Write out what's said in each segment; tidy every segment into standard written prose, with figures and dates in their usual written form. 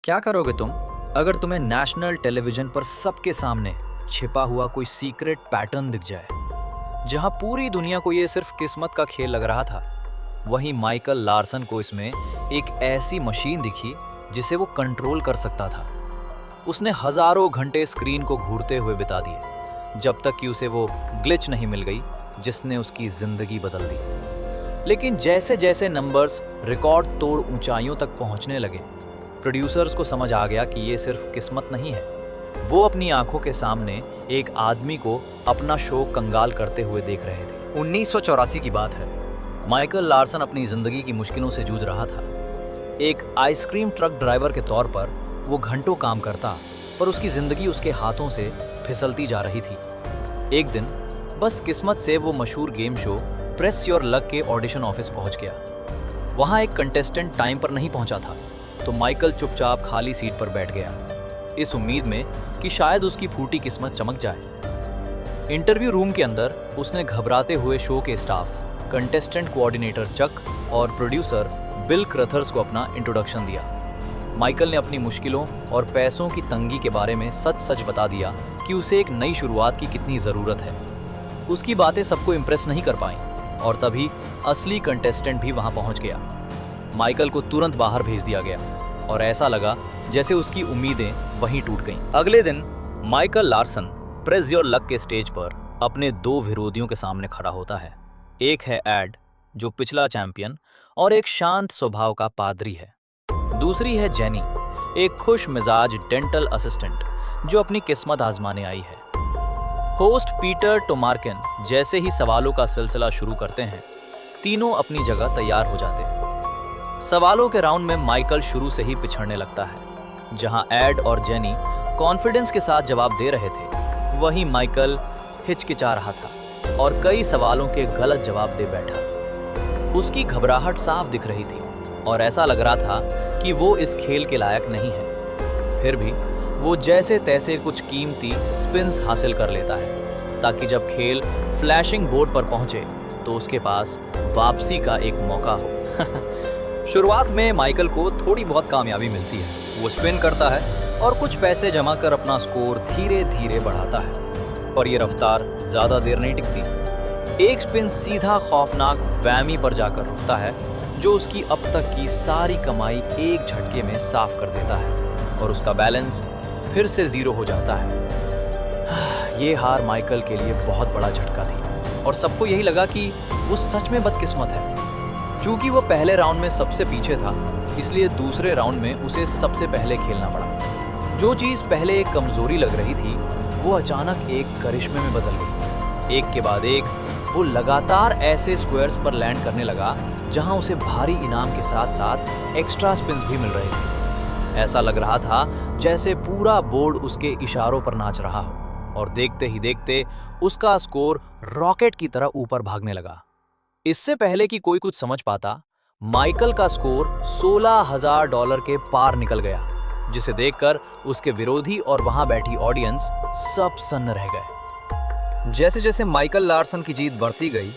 क्या करोगे तुम अगर तुम्हें नेशनल टेलीविजन पर सबके सामने छिपा हुआ कोई सीक्रेट पैटर्न दिख जाए? जहां पूरी दुनिया को ये सिर्फ किस्मत का खेल लग रहा था, वहीं माइकल लार्सन को इसमें एक ऐसी मशीन दिखी जिसे वो कंट्रोल कर सकता था। उसने हजारों घंटे स्क्रीन को घूरते हुए बिता दिए, जब तक कि उसे वो ग्लिच नहीं मिल गई जिसने उसकी जिंदगी बदल दी। लेकिन जैसे जैसे नंबर्स रिकॉर्ड तोड़ ऊंचाइयों तक पहुंचने लगे, प्रोड्यूसर्स को समझ आ गया कि ये सिर्फ किस्मत नहीं है। वो अपनी आंखों के सामने एक आदमी को अपना शो कंगाल करते हुए देख रहे थे। 1984 की बात है। माइकल लार्सन अपनी जिंदगी की मुश्किलों से जूझ रहा था। एक आइसक्रीम ट्रक ड्राइवर के तौर पर वो घंटों काम करता, पर उसकी जिंदगी उसके हाथों से फिसलती जा रही थी। एक दिन बस किस्मत से वो मशहूर game show press your luck के ऑडिशन ऑफिस पहुंच गया। वहां एक कंटेस्टेंट टाइम पर नहीं पहुंचा था, तो माइकल चुपचाप खाली सीट पर बैठ गया, इस उम्मीद में कि शायद उसकी फूटी किस्मत चमक जाए। इंटरव्यू रूम के अंदर उसने घबराते हुए शो के स्टाफ, कंटेस्टेंट कोऑर्डिनेटर चक और प्रोड्यूसर बिल क्रथर्स को अपना इंट्रोडक्शन दिया। माइकल ने अपनी मुश्किलों और पैसों की तंगी के बारे में सच सच बता दिया कि उसे एक नई शुरुआत की कितनी ज़रूरत है। उसकी बातें सबको इम्प्रेस नहीं कर पाईं, और तभी असली कंटेस्टेंट भी वहां पहुंच गया। माइकल को तुरंत बाहर भेज दिया गया और ऐसा लगा जैसे उसकी उम्मीदें वहीं टूट गईं। अगले दिन Michael Larsen press your luck के स्टेज पर अपने दो विरोधियों के सामने खड़ा होता है। एक है एड, जो पिछला चैंपियन और एक शांत स्वभाव का पादरी है। दूसरी है जेनी, एक खुश मिजाज डेंटल असिस्टेंट जो अपनी किस्मत आजमाने आई है। होस्ट पीटर टोमार्किन जैसे ही सवालों का सिलसिला शुरू करते हैं, तीनों अपनी जगह तैयार हो जाते हैं। सवालों के राउंड में माइकल शुरू से ही पिछड़ने लगता है। जहां एड और जेनी कॉन्फिडेंस के साथ जवाब दे रहे थे, वहीं माइकल हिचकिचा रहा था और कई सवालों के गलत जवाब दे बैठा। उसकी घबराहट साफ दिख रही थी और ऐसा लग रहा था कि वो इस खेल के लायक नहीं है। फिर भी वो जैसे तैसे कुछ कीमती स्पिन्स हासिल कर लेता है, ताकि जब खेल फ्लैशिंग बोर्ड पर पहुंचे तो उसके पास वापसी का एक मौका हो। शुरुआत में माइकल को थोड़ी बहुत कामयाबी मिलती है। वो स्पिन करता है और कुछ पैसे जमा कर अपना स्कोर धीरे धीरे बढ़ाता है, पर ये रफ्तार ज्यादा देर नहीं टिकती। एक स्पिन सीधा खौफनाक वैमी पर जाकर रुकता है, जो उसकी अब तक की सारी कमाई एक झटके में साफ कर देता है और उसका बैलेंस फिर से जीरो हो जाता है। ये हार माइकल के लिए बहुत बड़ा झटका थी और सबको यही लगा कि वो सच में बदकिस्मत है। चूंकि वो पहले राउंड में सबसे पीछे था, इसलिए दूसरे राउंड में उसे सबसे पहले खेलना पड़ा। जो चीज़ पहले एक कमजोरी लग रही थी, वो अचानक एक करिश्मे में बदल गई। एक के बाद एक वो लगातार ऐसे स्क्वायर्स पर लैंड करने लगा जहां उसे भारी इनाम के साथ साथ एक्स्ट्रा स्पिन्स भी मिल रहे थे। ऐसा लग रहा था जैसे पूरा बोर्ड उसके इशारों पर नाच रहा हो, और देखते ही देखते उसका स्कोर रॉकेट की तरह ऊपर भागने लगा। इससे पहले कि कोई कुछ समझ पाता, माइकल का स्कोर $16,000 के पार निकल गया, जिसे देखकर उसके विरोधी और वहां बैठी ऑडियंस सब सन्न रह गए। जैसे जैसे माइकल लार्सन की जीत बढ़ती गई,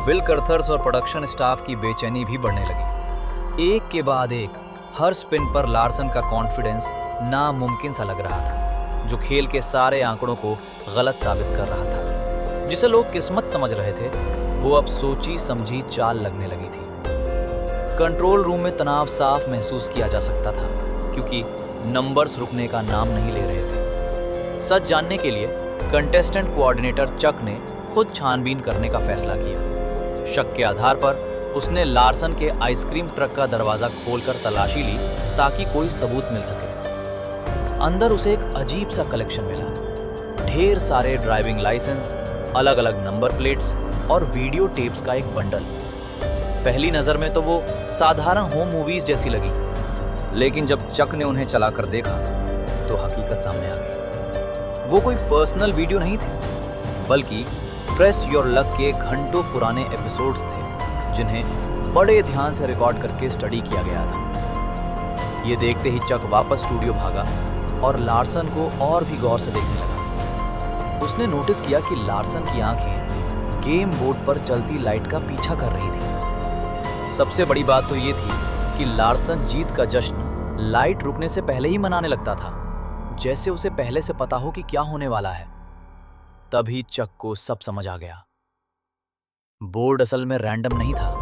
बिल क्रथर्स और प्रोडक्शन स्टाफ की बेचैनी भी बढ़ने लगी। एक के बाद एक हर स्पिन पर लार्सन का कॉन्फिडेंस नामुमकिन सा लग रहा था, जो खेल के सारे आंकड़ों को गलत साबित कर रहा था। जिसे लोग किस्मत समझ रहे थे, वो अब सोची समझी चाल लगने लगी थी। कंट्रोल रूम में तनाव साफ महसूस किया जा सकता था, क्योंकि नंबर्स रुकने का नाम नहीं ले रहे थे। सच जानने के लिए कंटेस्टेंट कोऑर्डिनेटर चक ने खुद छानबीन करने का फैसला किया। शक के आधार पर उसने लार्सन के आइसक्रीम ट्रक का दरवाजा खोलकर तलाशी ली, ताकि कोई सबूत मिल सके। अंदर उसे एक अजीब सा कलेक्शन मिला। ढेर सारे ड्राइविंग लाइसेंस, अलग अलग नंबर प्लेट्स और वीडियो टेप्स का एक बंडल। पहली नजर में तो वो साधारण होम मूवीज जैसी लगी, लेकिन जब चक ने उन्हें चलाकर देखा तो हकीकत सामने आ गई। वो कोई पर्सनल वीडियो नहीं थे, बल्कि प्रेस योर लक के घंटों पुराने एपिसोड्स थे, जिन्हें बड़े ध्यान से रिकॉर्ड करके स्टडी किया गया था। ये देखते ही चक वापस स्टूडियो भागा और लार्सन को और भी गौर से देखने लगा। उसने नोटिस किया कि लार्सन की आंखें गेम बोर्ड पर चलती लाइट का पीछा कर रही थी। सबसे बड़ी बात तो ये थी कि लार्सन जीत का जश्न लाइट रुकने से पहले ही मनाने लगता था, जैसे उसे पहले से पता हो कि क्या होने वाला है। तभी चक को सब समझ आ गया। बोर्ड असल में रैंडम नहीं था।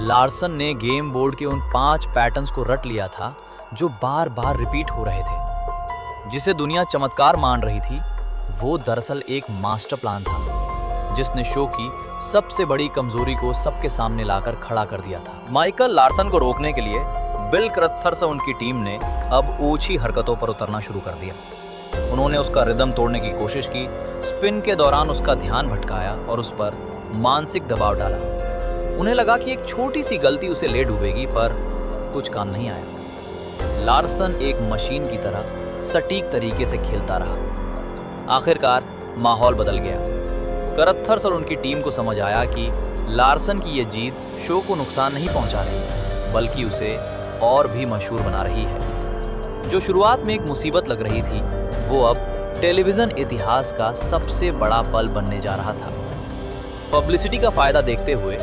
लार्सन ने गेम बोर्ड के उन 5 पैटर्न्स को रट लिया था जो बार बार रिपीट हो रहे थे। जिसे दुनिया चमत्कार मान रही थी, वो दरअसल एक मास्टर प्लान था जिसने शो की सबसे बड़ी कमजोरी को सबके सामने लाकर खड़ा कर दिया था। माइकल लार्सन को रोकने के लिए बिल क्रथर्स और उनकी टीम ने अब ऊंची हरकतों पर उतरना शुरू कर दिया। उन्होंने उसका रिदम तोड़ने की कोशिश की, स्पिन के दौरान उसका ध्यान भटकाया और उस पर मानसिक दबाव डाला। उन्हें लगा कि एक छोटी सी गलती उसे ले डूबेगी, पर कुछ काम नहीं आया। लार्सन एक मशीन की तरह सटीक तरीके से खेलता रहा। आखिरकार माहौल बदल गया। क्रथर्स और उनकी टीम को समझ आया कि लार्सन की यह जीत शो को नुकसान नहीं पहुंचा रही, बल्कि उसे और भी मशहूर बना रही है। जो शुरुआत में एक मुसीबत लग रही थी, वो अब टेलीविजन इतिहास का सबसे बड़ा पल बनने जा रहा था। पब्लिसिटी का फायदा देखते हुए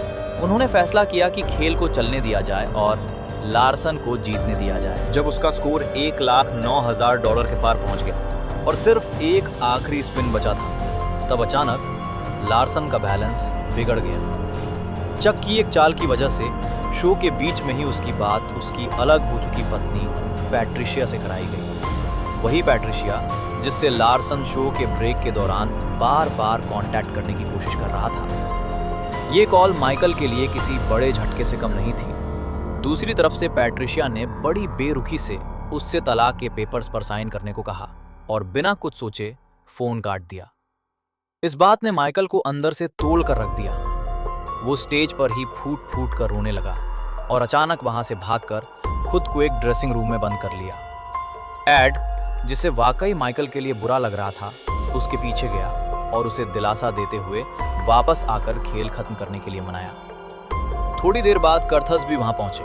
उन्होंने फैसला किया कि खेल को चलने दिया जाए और लार्सन को जीतने दिया जाए। जब उसका स्कोर $1,09,000 के पार पहुंच गया और सिर्फ एक आखिरी स्पिन बचा था, तब अचानक लार्सन का बैलेंस बिगड़ गया। चक की एक चाल की वजह से शो के बीच में ही उसकी बात उसकी अलग हो चुकी पत्नी पैट्रिशिया से कराई गई। वही पैट्रिशिया जिससे लार्सन शो के ब्रेक के दौरान बार बार कांटेक्ट करने की कोशिश कर रहा था। ये कॉल माइकल के लिए किसी बड़े झटके से कम नहीं थी। दूसरी तरफ से पैट्रिशिया ने बड़ी बेरुखी से उससे तलाक के पेपर्स पर साइन करने को कहा और बिना कुछ सोचे फोन काट दिया। इस बात ने माइकल को अंदर से तोड़ कर रख दिया। वो स्टेज पर ही फूट फूट कर रोने लगा और अचानक वहां से भागकर खुद को एक ड्रेसिंग रूम में बंद कर लिया। एड, जिसे वाकई माइकल के लिए बुरा लग रहा था, उसके पीछे गया और उसे दिलासा देते हुए वापस आकर खेल खत्म करने के लिए मनाया। थोड़ी देर बाद क्रथर्स भी वहां पहुंचे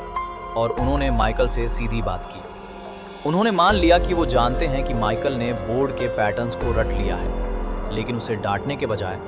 और उन्होंने माइकल से सीधी बात की। उन्होंने मान लिया कि वो जानते हैं कि माइकल ने बोर्ड के पैटर्न्स को रट लिया है, लेकिन उसे डांटने के बजाय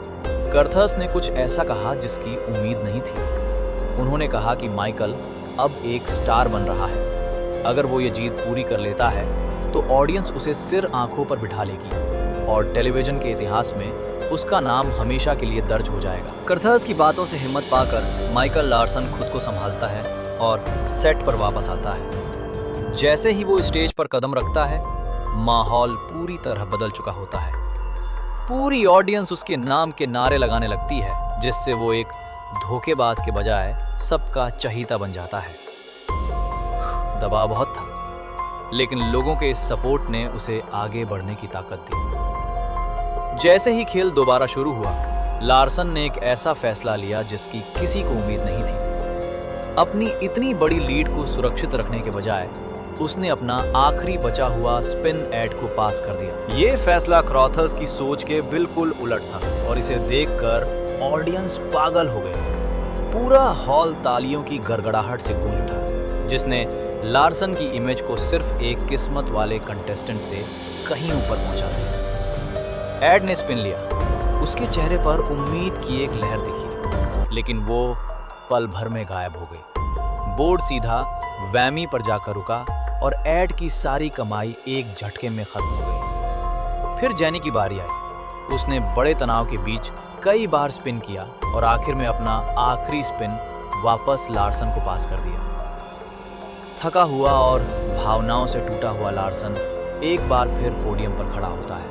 क्रथर्स ने कुछ ऐसा कहा जिसकी उम्मीद नहीं थी। उन्होंने कहा कि माइकल अब एक स्टार बन रहा है। अगर वो ये जीत पूरी कर लेता है तो ऑडियंस उसे सिर आंखों पर बिठा लेगी और टेलीविजन के इतिहास में उसका नाम हमेशा के लिए दर्ज हो जाएगा। क्रथर्स की बातों से हिम्मत पाकर माइकल लार्सन खुद को संभालता है और सेट पर वापस आता है। जैसे ही वो स्टेज पर कदम रखता है, माहौल पूरी तरह बदल चुका होता है। पूरी ऑडियंस उसके नाम के नारे लगाने लगती है, जिससे वो एक धोखेबाज के बजाय सबका चहीता बन जाता है। दबाव बहुत था, लेकिन लोगों के इस सपोर्ट ने उसे आगे बढ़ने की ताकत दी। जैसे ही खेल दोबारा शुरू हुआ, लार्सन ने एक ऐसा फैसला लिया जिसकी किसी को उम्मीद नहीं थी। अपनी इतनी बड़ी लीड को सुरक्षित रखने के बजाय उसने अपना आखिरी बचा हुआ स्पिन एड को पास कर दिया। ये फैसला क्रथर्स की सोच के बिल्कुल उलट था और इसे देखकर ऑडियंस पागल हो गई। पूरा हॉल तालियों की गड़गड़ाहट से गूंज उठा, जिसने लार्सन की इमेज को सिर्फ एक किस्मत वाले कंटेस्टेंट से कहीं ऊपर पहुंचा दिया। एड ने स्पिन लिया। उसके चेहरे पर उम्मीद की एक लहर दिखी, लेकिन वो पल भर में गायब हो गई। बोर्ड सीधा वैमी पर जाकर रुका और एड की सारी कमाई एक झटके में खत्म हो गई। फिर जेनी की बारी आई। उसने बड़े तनाव के बीच कई बार स्पिन किया और आखिर में अपना आखिरी स्पिन वापस लार्सन को पास कर दिया। थका हुआ और भावनाओं से टूटा हुआ लार्सन एक बार फिर पोडियम पर खड़ा होता है।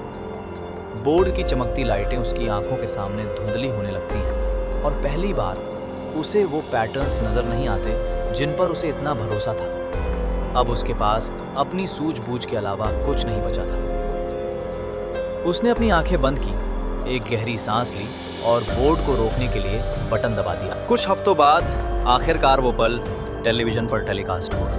बोर्ड की चमकती लाइटें उसकी आंखों के सामने धुंधली होने लगती हैं और पहली बार उसे वो पैटर्न्स नजर नहीं आते जिन पर उसे इतना भरोसा था। अब उसके पास अपनी सूझबूझ के अलावा कुछ नहीं बचा था। उसने अपनी आंखें बंद की, एक गहरी सांस ली और बोर्ड को रोकने के लिए बटन दबा दिया। कुछ हफ्तों बाद आखिरकार वो पल टेलीविजन पर टेलीकास्ट हुआ।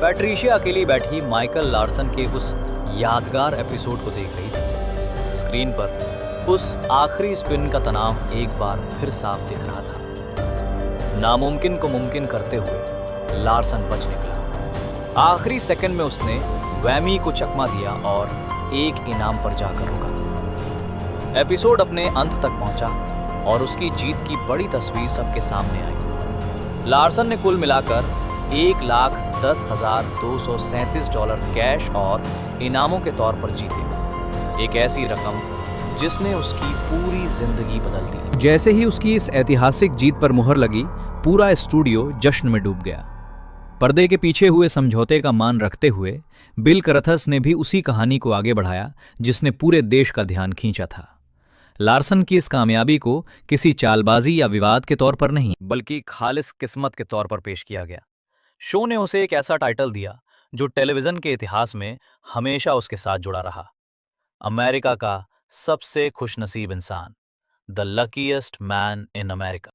पैट्रिशिया अकेली बैठी माइकल लार्सन के उस यादगार एपिसोड को देख रही थी। स्क्रीन पर उस आखिरी स्पिन का तनाव एक बार फिर साफ दिख रहा था। नामुमकिन को मुमकिन करते हुए लार्सन बच निकला। आखिरी सेकंड में उसने वैमी को चकमा दिया और एक इनाम पर जाकर रुका। एपिसोड अपने अंत तक पहुंचा और उसकी जीत की बड़ी तस्वीर सबके सामने आई। लार्सन ने कुल मिलाकर $10,237 कैश और इनामों के तौर पर जीते। एक ऐसी रकम जिसने उसकी पूरी जिंदगी बदल दी। जैसे ही उसकी इस ऐतिहासिक जीत पर मुहर लगी, पूरा स्टूडियो जश्न में डूब गया। पर्दे के पीछे हुए समझौते का मान रखते हुए बिल करथस ने भी उसी कहानी को आगे बढ़ाया जिसने पूरे देश का ध्यान खींचा था। लार्सन की इस कामयाबी को किसी चालबाजी या विवाद के तौर पर नहीं, बल्कि खालिस किस्मत के तौर पर पेश किया गया। शो ने उसे एक ऐसा टाइटल दिया जो टेलीविजन के इतिहास में हमेशा उसके साथ जुड़ा रहा, अमेरिका का सबसे खुशनसीब इंसान, the luckiest man in America.